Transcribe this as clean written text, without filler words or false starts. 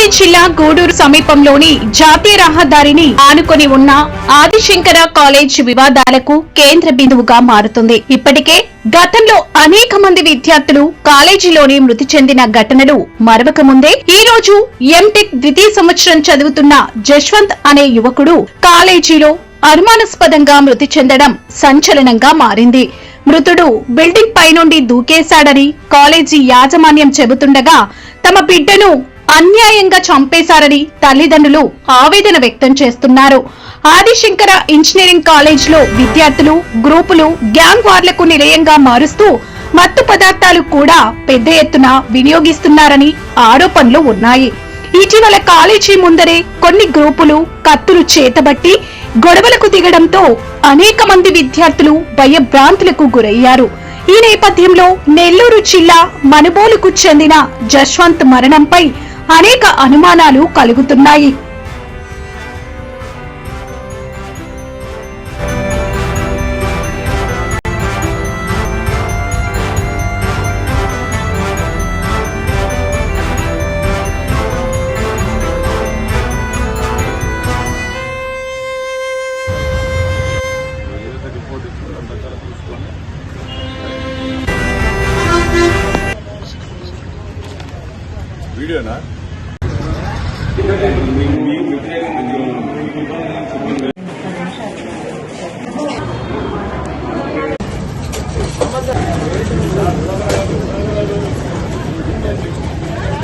రంగారెడ్డి జిల్లా గూడూరు సమీపంలోని జాతీయ రహదారిని ఆనుకొని ఉన్న ఆదిశంకర కాలేజ్ వివాదాలకు కేంద్ర బిందువుగా మారుతుంది. ఇప్పటికే గతంలో అనేక మంది విద్యార్థులు కాలేజీలోనే మృతి చెందిన ఘటనలు మరవక ముందే ఈ రోజు ఎంటెక్ ద్వితీయ సంవత్సరం చదువుతున్న జశ్వంత్ అనే యువకుడు కాలేజీలో అనుమానాస్పదంగా మృతి చెందడం సంచలనంగా మారింది. మృతుడు బిల్డింగ్ పై నుండి దూకేశాడని కాలేజీ యాజమాన్యం చెబుతుండగా తమ బిడ్డను అన్యాయంగా చంపేశారని తల్లిదండ్రులు ఆవేదన వ్యక్తం చేస్తున్నారు. ఆదిశంకర ఇంజనీరింగ్ కాలేజ్ లో విద్యార్థులు గ్రూపులు గ్యాంగ్ వార్లకు నిలయంగా మారుస్తూ మత్తు పదార్థాలు కూడా పెద్ద ఎత్తున వినియోగిస్తున్నారని ఆరోపణలు ఉన్నాయి. ఇటీవల కాలేజీ ముందరే కొన్ని గ్రూపులు కత్తులు చేతబట్టి గొడవలకు దిగడంతో అనేక మంది విద్యార్థులు భయభ్రాంతులకు గురయ్యారు. ఈ నేపథ్యంలో నెల్లూరు జిల్లా మనుబోలుకు చెందిన జశ్వంత్ మరణంపై అనేక అనుమానాలు కలుగుతున్నాయి. వీడియోనా